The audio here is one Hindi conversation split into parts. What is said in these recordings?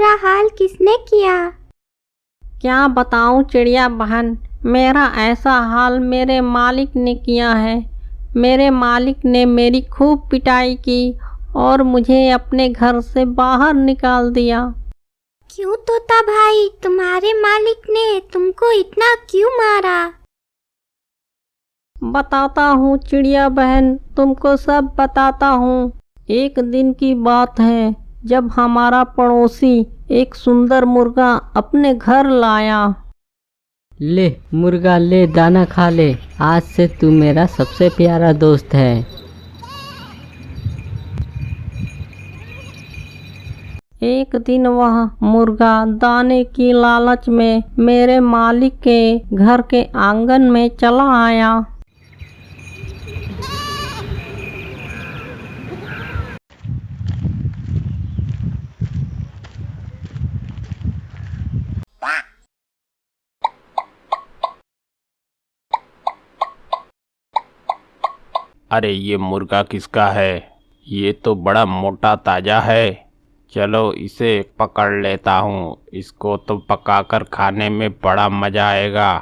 बुरा हाल किसने किया? क्या बताऊं चिड़िया बहन, मेरा ऐसा हाल मेरे मालिक ने किया है। मेरे मालिक ने मेरी खूब पिटाई की और मुझे अपने घर से बाहर निकाल दिया। क्यों तोता भाई, तुम्हारे मालिक ने तुमको इतना क्यों मारा? बताता हूँ चिड़िया बहन, तुमको सब बताता हूँ। एक दिन की बात है जब हमारा पड़ोसी एक सुंदर मुर्गा अपने घर लाया। ले मुर्गा, ले दाना खा ले, आज से तू मेरा सबसे प्यारा दोस्त है। एक दिन वह मुर्गा दाने की लालच में मेरे मालिक के घर के आंगन में चला आया। अरे ये मुर्गा किसका है? ये तो बड़ा मोटा ताजा है। चलो इसे पकड़ लेता हूँ। इसको तो पकाकर खाने में बड़ा मजा आएगा।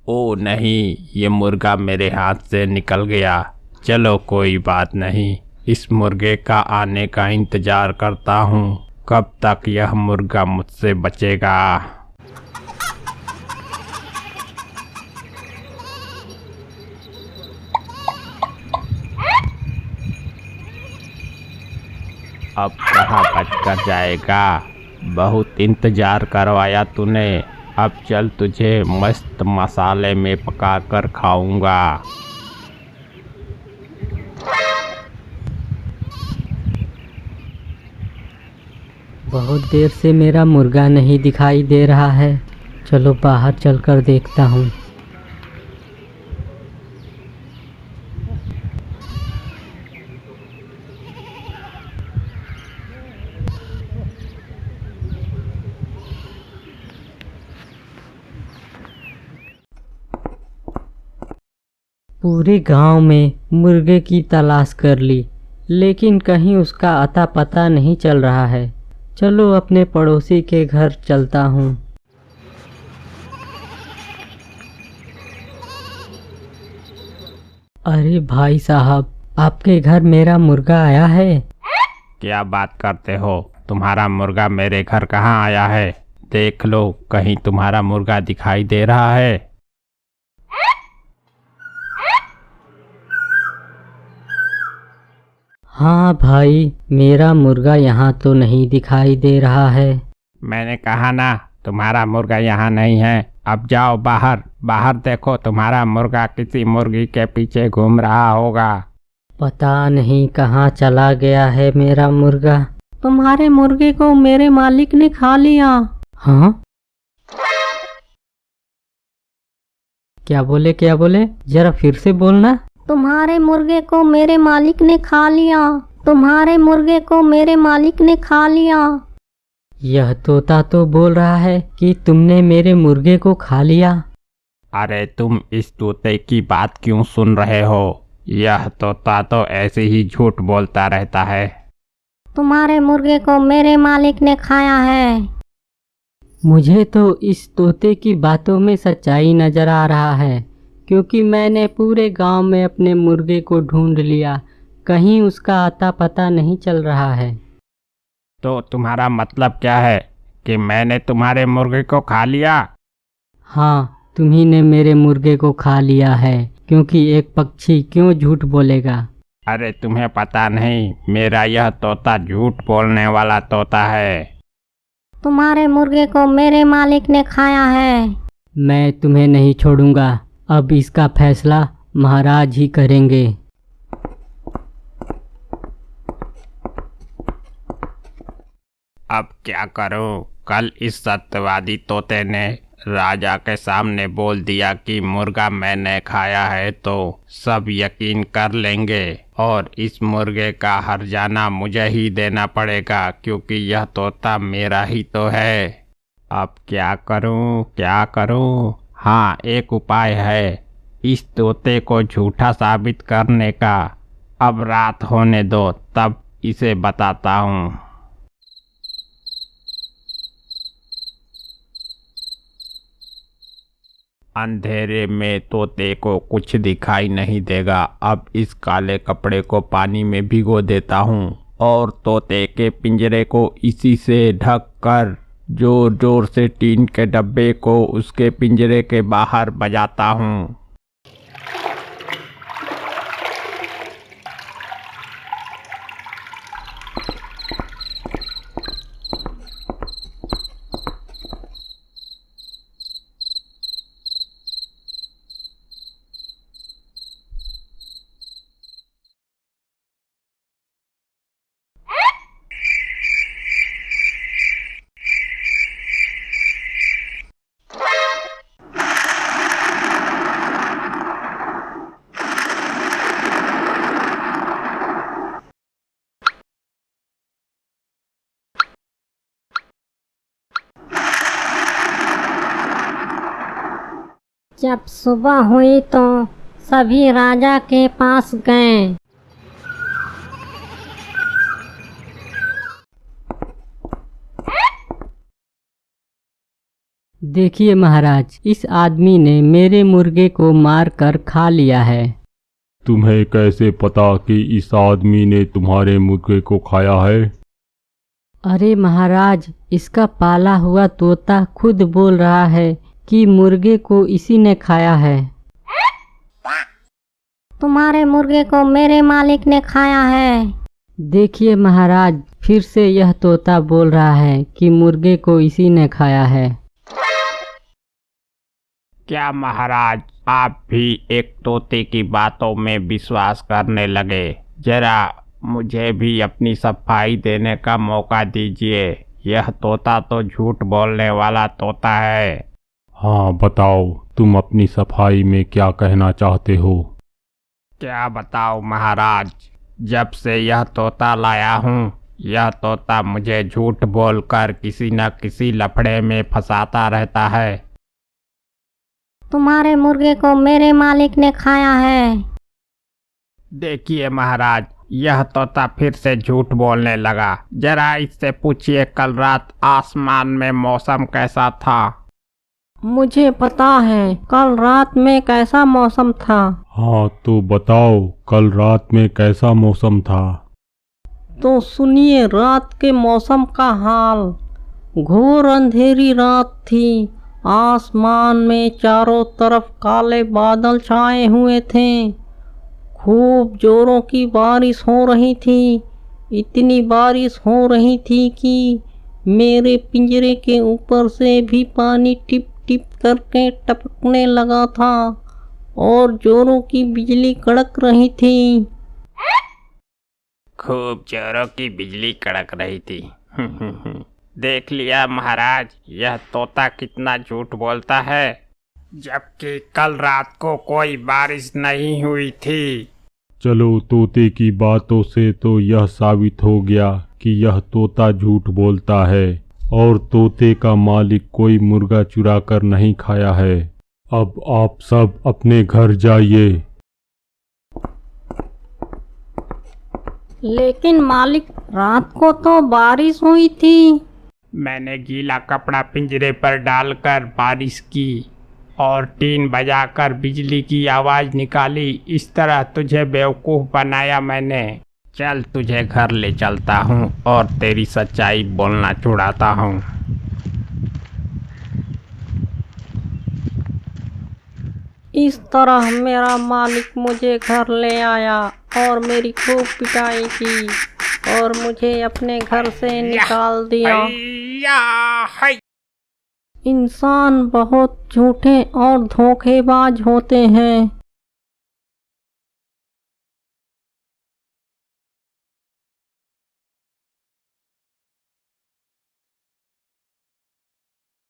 ओ नहीं, ये मुर्गा मेरे हाथ से निकल गया। चलो कोई बात नहीं, इस मुर्गे का आने का इंतजार करता हूँ। कब तक यह मुर्गा मुझसे बचेगा? अब कहाँ बचकर जाएगा? बहुत इंतजार करवाया तूने। अब चल, तुझे मस्त मसाले में पकाकर खाऊंगा। बहुत देर से मेरा मुर्गा नहीं दिखाई दे रहा है। चलो बाहर चलकर देखता हूँ। पूरे गांव में मुर्गे की तलाश कर ली, लेकिन कहीं उसका अता पता नहीं चल रहा है। चलो अपने पड़ोसी के घर चलता हूँ। अरे भाई साहब, आपके घर मेरा मुर्गा आया है। क्या बात करते हो? तुम्हारा मुर्गा मेरे घर कहाँ आया है? देख लो, कहीं तुम्हारा मुर्गा दिखाई दे रहा है? हाँ भाई, मेरा मुर्गा यहाँ तो नहीं दिखाई दे रहा है। मैंने कहा ना, तुम्हारा मुर्गा यहाँ नहीं है। अब जाओ बाहर। बाहर देखो, तुम्हारा मुर्गा किसी मुर्गी के पीछे घूम रहा होगा। पता नहीं कहाँ चला गया है मेरा मुर्गा। तुम्हारे मुर्गे को मेरे मालिक ने खा लिया। हाँ? क्या बोले? जरा फिर से बोलना। तुम्हारे मुर्गे को मेरे मालिक ने खा लिया। तुम्हारे मुर्गे को मेरे मालिक ने खा लिया। यह तोता तो बोल रहा है कि तुमने मेरे मुर्गे को खा लिया। अरे तुम इस तोते की बात क्यों सुन रहे हो? यह तोता तो ऐसे ही झूठ बोलता रहता है। तुम्हारे मुर्गे को मेरे मालिक ने खाया है। मुझे तो इस तोते की बातों में सच्चाई नजर आ रहा है, क्योंकि मैंने पूरे गांव में अपने मुर्गे को ढूंढ लिया। कहीं उसका अता पता नहीं चल रहा है। तो तुम्हारा मतलब क्या है कि मैंने तुम्हारे मुर्गे को खा लिया? हाँ, तुम्ही ने मेरे मुर्गे को खा लिया है, क्योंकि एक पक्षी क्यों झूठ बोलेगा। अरे तुम्हें पता नहीं, मेरा यह तोता झूठ बोलने वाला तोता है। तुम्हारे मुर्गे को मेरे मालिक ने खाया है। मैं तुम्हें नहीं छोड़ूंगा। अब इसका फैसला महाराज ही करेंगे। अब क्या करूं? कल इस सत्यवादी तोते ने राजा के सामने बोल दिया कि मुर्गा मैंने खाया है, तो सब यकीन कर लेंगे और इस मुर्गे का हर्जाना मुझे ही देना पड़ेगा, क्योंकि यह तोता मेरा ही तो है। अब क्या करूं? हाँ, एक उपाय है इस तोते को झूठा साबित करने का। अब रात होने दो, तब इसे बताता हूँ। अंधेरे में तोते को कुछ दिखाई नहीं देगा। अब इस काले कपड़े को पानी में भिगो देता हूँ और तोते के पिंजरे को इसी से ढक कर जोर जोर से टीन के डब्बे को उसके पिंजरे के बाहर बजाता हूँ। जब सुबह हुई तो सभी राजा के पास गए। देखिए महाराज, इस आदमी ने मेरे मुर्गे को मार कर खा लिया है। तुम्हें कैसे पता कि इस आदमी ने तुम्हारे मुर्गे को खाया है? अरे महाराज, इसका पाला हुआ तोता खुद बोल रहा है कि मुर्गे को इसी ने खाया है। तुम्हारे मुर्गे को मेरे मालिक ने खाया है। देखिए महाराज, फिर से यह तोता बोल रहा है कि मुर्गे को इसी ने खाया है। क्या महाराज, आप भी एक तोते की बातों में विश्वास करने लगे? जरा मुझे भी अपनी सफाई देने का मौका दीजिए। यह तोता तो झूठ बोलने वाला तोता है। हाँ बताओ, तुम अपनी सफाई में क्या कहना चाहते हो? क्या बताओ महाराज, जब से यह तोता लाया हूँ, यह तोता मुझे झूठ बोलकर किसी न किसी लफड़े में फंसाता रहता है। तुम्हारे मुर्गे को मेरे मालिक ने खाया है। देखिए महाराज, यह तोता फिर से झूठ बोलने लगा। जरा इससे पूछिए कल रात आसमान में मौसम कैसा था। मुझे पता है कल रात में कैसा मौसम था। हाँ तो बताओ, कल रात में कैसा मौसम था? तो सुनिए रात के मौसम का हाल। घोर अंधेरी रात थी। आसमान में चारों तरफ काले बादल छाए हुए थे। खूब जोरों की बारिश हो रही थी। इतनी बारिश हो रही थी कि मेरे पिंजरे के ऊपर से भी पानी टिप टिप करके टपकने लगा था और जोरों की बिजली कड़क रही थी। खूब जोरों की बिजली कड़क रही थी। देख लिया महाराज, यह तोता कितना झूठ बोलता है, जबकि कल रात को कोई बारिश नहीं हुई थी। चलो, तोते की बातों से तो यह साबित हो गया कि यह तोता झूठ बोलता है और तोते का मालिक कोई मुर्गा चुरा कर नहीं खाया है। अब आप सब अपने घर जाइए। लेकिन मालिक, रात को तो बारिश हुई थी। मैंने गीला कपड़ा पिंजरे पर डालकर बारिश की और टीन बजाकर बिजली की आवाज़ निकाली। इस तरह तुझे बेवकूफ़ बनाया मैंने। चल, तुझे घर ले चलता हूँ और तेरी सच्चाई बोलना छुड़ाता हूँ। इस तरह मेरा मालिक मुझे घर ले आया और मेरी खूब पिटाई की और मुझे अपने घर से निकाल दिया। इंसान बहुत झूठे और धोखेबाज होते हैं।